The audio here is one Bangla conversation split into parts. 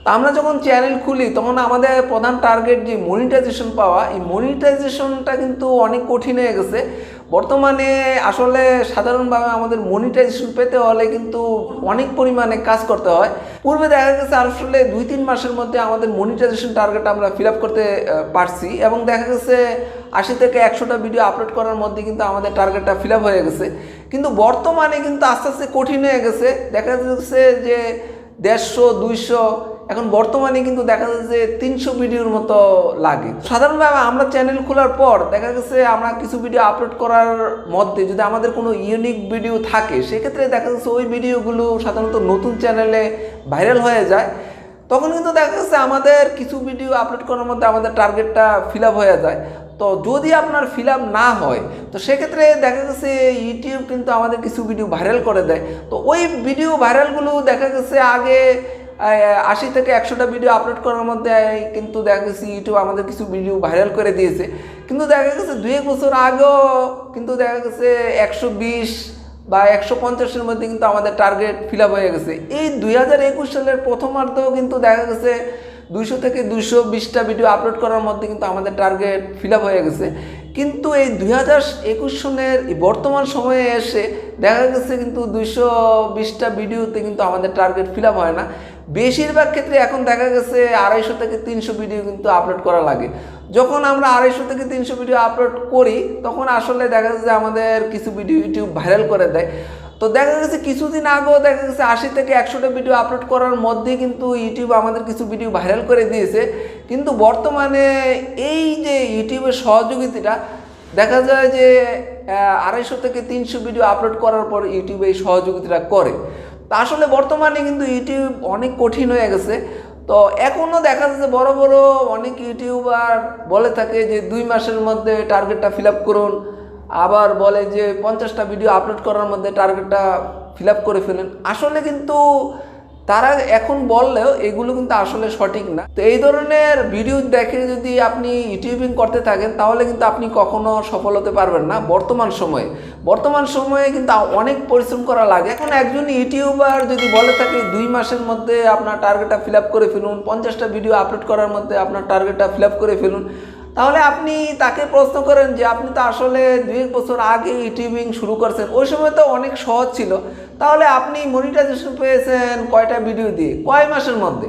তো আমরা যখন চ্যানেল খুলি তখন আমাদের প্রধান টার্গেট যে মনিটাইজেশন পাওয়া, এই মনিটাইজেশনটা কিন্তু অনেক কঠিন হয়ে গেছে বর্তমানে। আসলে সাধারণভাবে আমাদের মনিটাইজেশন পেতে হলে কিন্তু অনেক পরিমাণে কাজ করতে হয়। পূর্বে দেখা গেছে আসলে 2-3 মাসের মধ্যে আমাদের মনিটাইজেশন টার্গেট আমরা ফিল আপ করতে পারছি, এবং দেখা গেছে 80 থেকে 100টা ভিডিও আপলোড করার মধ্যে কিন্তু আমাদের টার্গেটটা ফিল আপ হয়ে গেছে। কিন্তু বর্তমানে কিন্তু আস্তে আস্তে কঠিন হয়ে গেছে, দেখা যাচ্ছে যে 150-200, এখন বর্তমানে কিন্তু দেখা যাচ্ছে যে 300 ভিডিওর মতো লাগে। সাধারণভাবে আমরা চ্যানেল খোলার পর দেখা গেছে আমরা কিছু ভিডিও আপলোড করার মধ্যে যদি আমাদের কোনো ইউনিক ভিডিও থাকে, সেক্ষেত্রে দেখা যাচ্ছে ওই ভিডিওগুলো সাধারণত নতুন চ্যানেলে ভাইরাল হয়ে যায়। তখন কিন্তু দেখা যাচ্ছে আমাদের কিছু ভিডিও আপলোড করার মধ্যে আমাদের টার্গেটটা ফিল আপ হয়ে যায়। তো যদি আপনার ফিল আপ না হয় তো সেক্ষেত্রে দেখা গেছে ইউটিউব কিন্তু আমাদের কিছু ভিডিও ভাইরাল করে দেয়। তো ওই ভিডিও ভাইরালগুলো দেখা গেছে আগে 80 থেকে 100টা ভিডিও আপলোড করার মধ্যে কিন্তু দেখা গেছে ইউটিউব আমাদের কিছু ভিডিও ভাইরাল করে দিয়েছে। কিন্তু দেখা গেছে 2-1 বছর আগেও কিন্তু দেখা গেছে 120 বা 150-এর মধ্যে কিন্তু আমাদের টার্গেট ফিল আপ হয়ে গেছে। এই 2021 সালের প্রথমার্ধেও কিন্তু দেখা গেছে 200 থেকে 220টা ভিডিও আপলোড করার মধ্যে কিন্তু আমাদের টার্গেট ফিল আপ হয়ে গেছে। কিন্তু এই 2021 সনের বর্তমান সময়ে এসে দেখা গেছে কিন্তু 220টা ভিডিওতে কিন্তু আমাদের টার্গেট ফিল আপ হয় না। বেশিরভাগ ক্ষেত্রে এখন দেখা গেছে 250 থেকে 300 ভিডিও কিন্তু আপলোড করা লাগে। যখন আমরা 250 থেকে 300 ভিডিও আপলোড করি তখন আসলে দেখা যাচ্ছে আমাদের কিছু ভিডিও ইউটিউব ভাইরাল করে দেয়। তো দেখা গেছে কিছুদিন আগেও দেখা গেছে 80 থেকে 100টা ভিডিও আপলোড করার মধ্যেই কিন্তু ইউটিউব আমাদের কিছু ভিডিও ভাইরাল করে দিয়েছে। কিন্তু বর্তমানে এই যে ইউটিউবের সহযোগিতাটা দেখা যায় যে 250 থেকে 300 ভিডিও আপলোড করার পর ইউটিউব এই সহযোগিতাটা করে। তা আসলে বর্তমানে কিন্তু ইউটিউব অনেক কঠিন হয়ে গেছে। তো এখনও দেখা যাচ্ছে বড় বড় অনেক ইউটিউবার বলে থাকে যে 2 মাসের মধ্যে টার্গেটটা ফিল আপ করুন, আবার বলে যে 50টা ভিডিও আপলোড করার মধ্যে টার্গেটটা ফিল আপ করে ফেলেন। আসলে কিন্তু তারা এখন বললেও এগুলো কিন্তু আসলে সঠিক না। তো এই ধরনের ভিডিও দেখে যদি আপনি ইউটিউবিং করতে থাকেন তাহলে কিন্তু আপনি কখনো সফল হতে পারবেন না। বর্তমান সময়ে কিন্তু অনেক পরিশ্রম করা লাগে। এখন একজন ইউটিউবার যদি বলে থাকে 2 মাসের মধ্যে আপনার টার্গেটটা ফিল আপ করে ফেলুন, 50টা ভিডিও আপলোড করার মধ্যে আপনার টার্গেটটা ফিল আপ করে ফেলুন, তাহলে আপনি তাকে প্রশ্ন করেন যে আপনি তো আসলে 2-1 বছর আগে ইউটিউবিং শুরু করছেন, ওই সময় তো অনেক সহজ ছিল, তাহলে আপনি মনিটাইজেশন পেয়েছেন কয়টা ভিডিও দিয়ে, কয় মাসের মধ্যে?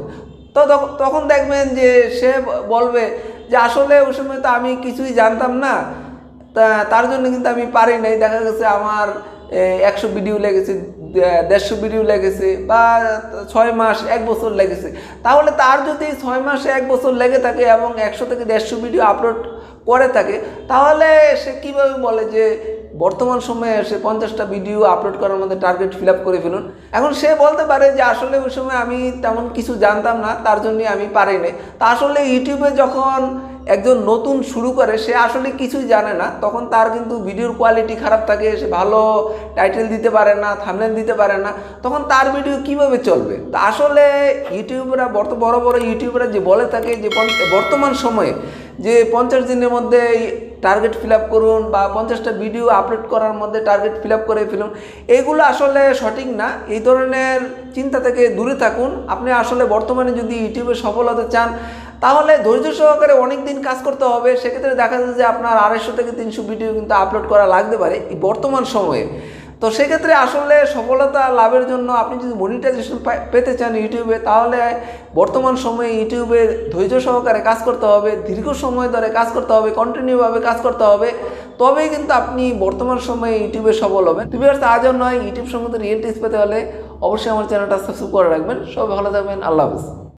তো তখন দেখবেন যে সে বলবে যে আসলে ওই সময় তো আমি কিছুই জানতাম না, তার জন্য কিন্তু আমি পারি নাই। দেখা গেছে আমার 100 ভিডিও লেগেছে, 150 ভিডিও লেগেছে, বা 6 মাস 1 বছর লেগেছে। তাহলে তার যদি 6 মাস 1 বছর লেগে থাকে এবং 100 থেকে 150 ভিডিও আপলোড করে থাকে, তাহলে সে কীভাবে বলে যে বর্তমান সময়ে এসে 50টা ভিডিও আপলোড করার মধ্যে টার্গেট ফিল আপ করে ফেলুন? এখন সে বলতে পারে যে আসলে ওই সময় আমি তেমন কিছু জানতাম না, তার জন্যই আমি পারি নাই। তা আসলে ইউটিউবে যখন একজন নতুন শুরু করে সে আসলে কিছুই জানে না, তখন তার কিন্তু ভিডিওর কোয়ালিটি খারাপ থাকে, সে ভালো টাইটেল দিতে পারে না, থাম্বনেল দিতে পারে না, তখন তার ভিডিও কিভাবে চলবে? তা আসলে ইউটিউবরা বড় বড় ইউটিউবরা যে বলে থাকে যে বর্তমান সময়ে যে 50 দিনের মধ্যে টার্গেট ফিল আপ করুন বা 50টা ভিডিও আপলোড করার মধ্যে টার্গেট ফিল আপ করে ফেলুন, এগুলো আসলে সঠিক না। এই ধরনের চিন্তা থেকে দূরে থাকুন। আপনি আসলে বর্তমানে যদি ইউটিউবে সফল হতে চান তাহলে ধৈর্য সহকারে অনেক দিন কাজ করতে হবে। সেক্ষেত্রে দেখা যাচ্ছে যে আপনার 250 থেকে 300 ভিডিও কিন্তু আপলোড করা লাগতে পারে এই বর্তমান সময়ে। তো সেক্ষেত্রে আসলে সফলতা লাভের জন্য আপনি যদি মনিটাইজেশন পেতে চান ইউটিউবে, তাহলে বর্তমান সময়ে ইউটিউবে ধৈর্য সহকারে কাজ করতে হবে, দীর্ঘ সময় ধরে কাজ করতে হবে, কন্টিনিউভাবে কাজ করতে হবে, তবেই কিন্তু আপনি বর্তমান সময়ে ইউটিউবে সফল হবেন। তুমি আর আজও নয়, ইউটিউব সম্বন্ধে রিয়েল টিপস পেতে হলে অবশ্যই আমার চ্যানেলটা সাবস্ক্রাইব করে রাখবেন। সবাই ভালো থাকবেন। আল্লাহ হাফেজ।